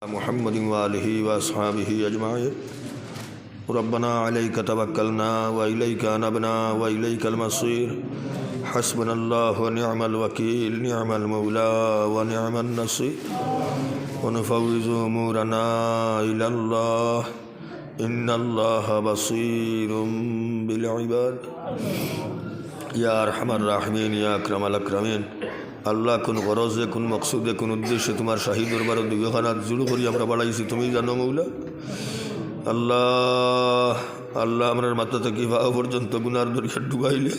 محمد وآله وأصحابه أجمعين ربنا عليك توكلنا وإليك أنبنا وإليك المصير حسبنا الله ونعم الوكيل نعم المولى ونعم النصير ونفوض أمورنا إلى الله إن الله بصير بالعباد يا أرحم الراحمين يا أكرم الأكرمين আল্লাহ কোন গরজে কোন মকসুদে কোন উদ্দেশ্যে তোমার শাহী দরবারে দুইখানা জুড়ু করি আমরা বাড়াইছি তুমি জানো মৌলা। আল্লাহ আল্লাহ আমরার মাথা থেকে পা পর্যন্ত গুনার দরিয়া ডুবাইলে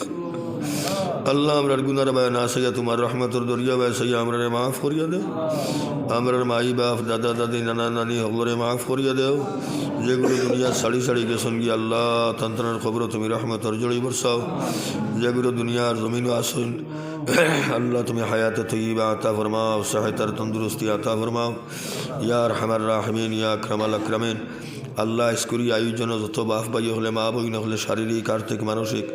আল্লাহ আমরার গুনার বায় না সাইয়া তোমার রহমতের দরিয়া বায় সাইয়া আমরারে মাফ করিয়া দেও। আমরার মাই বাপ দাদা দাদি নানা নানি হলরে মাফ করিয়া দেও। যেগুলো দুনিয়া সাড়ি সাড়ি গেছেন গিয়ে আল্লাহ তন্ত্রার খবর তুমি রহমতর জড়ি বরসাও। যেগুলো দুনিয়ার জমিনও আসুন আল্লাহ তুমি হায়াতে তৈবা আতা ফরমাও, সহায়তার তন্দুরস্তি আতা ফরমাও ইয়া আরহামার রাহিমিন ইয়া আকরামাল আকরামিন। আল্লাহ স্কুরি আয়োজন যত বাপ ভাই হলে মা বই হলে শারীরিক আর্থিক মানসিক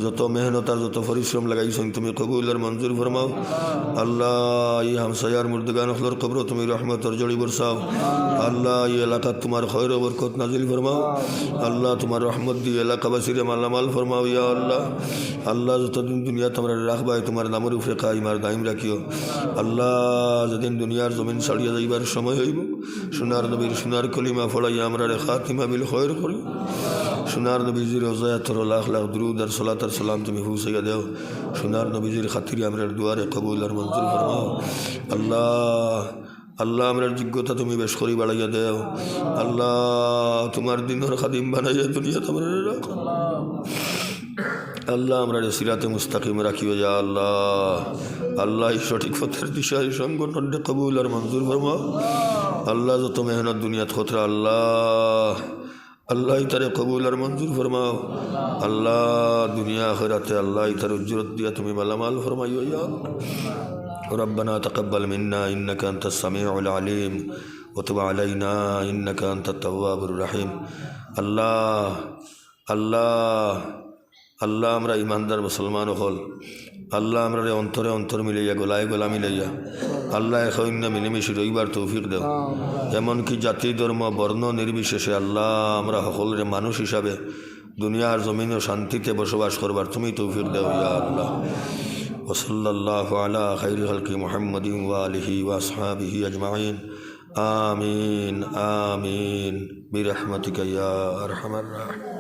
যত মেহনত আর যত পরিশ্রম লাগাইছেন তুমি কবুল আর মঞ্জুর ফরমাও। আল্লাহ এই হামসায়ার মুর্দগান হলর কবর তুমি রহমতর জড়ি বরসাও। আল্লাহ এই এলাকা তোমার খৈর বরকত নাজিল ফরমাও। আল্লাহ তোমার রহমত দিয়ে এলাকাবাসীরে মালামাল ফরমাও ইয়া আল্লাহ। আল্লাহ যতদিন দুনিয়া তোমরা রাখবাই তোমার নামের উপরে কাইমার দাইম রাখিও। আল্লাহ যেদিন দুনিয়ার জমিন ছাড়িয়ে যাইবার সময় হইব সোনার নবীর সোনার কলিমা ফড়াইয়া আমরা খাতিমা বিল খৈর করি। সোনার নবীজির রোজায়াতর লাখ লাখ দুরুদ আর সালাত আর সালাম তুমি হুসাইয়া দেও। সোনার নবীজির খাতিরে আমরার দুয়ারে কবুল আর মঞ্জুর ফরমাও। আল্লাহ আল্লাহ আমরার যোগ্যতা তুমি বেশ করি বাড়াইয়া দেও। আল্লাহ তোমার দিনের খাদিম বানাইয়া দুনিয়া তোমরা রাখো। আল্লাহ আমরা সিরাতে মুস্তাকিম রাখিও যা আল্লাহ। আল্লাহ সঠিক পথের দিশায় সংগঠনটা কবুল আর মঞ্জুর ফরমাও। আল্লাহ যত মেহনত দুনিয়াত খতরা আল্লাহ আল্লাহ তারে কবুল আর মঞ্জুর ফরমাও। আল্লাহ দুনিয়া আখিরাতে আল্লাহ তার উজ্জত দিয়া তুমি মালামাল ফরমাইও ইয়া ربنا تقبل منا إنك أنت السميع العليم وتب علينا إنك أنت التواب الرحيم। আল্লাহ আল্লাহ আল্লাহ আমরা ইমানদার মুসলমান হল আল্লাহ আমরা অন্তরে অন্তর মিলাইয়া গোলায় গোলা মিলাইয়া আল্লাহ এখন মিলেমিশে রইবার তৌফিক দেও। এমনকি জাতি ধর্ম বর্ণ নির্বিশেষে আল্লাহ আমরা সকলের মানুষ হিসাবে দুনিয়ার জমিন ও শান্তিতে বসবাস করবার তুমি তৌফিক দেও ইয়া আল্লাহ। ওসল্লাল্লাহু আলা খাইরিল খালকি মুহাম্মাদিন ওয়া আলিহি ওয়া আসহাবিহি আজমাইন আমিন আমিন বিরহমাতিকা ইয়া আরহামার রাহিমিন।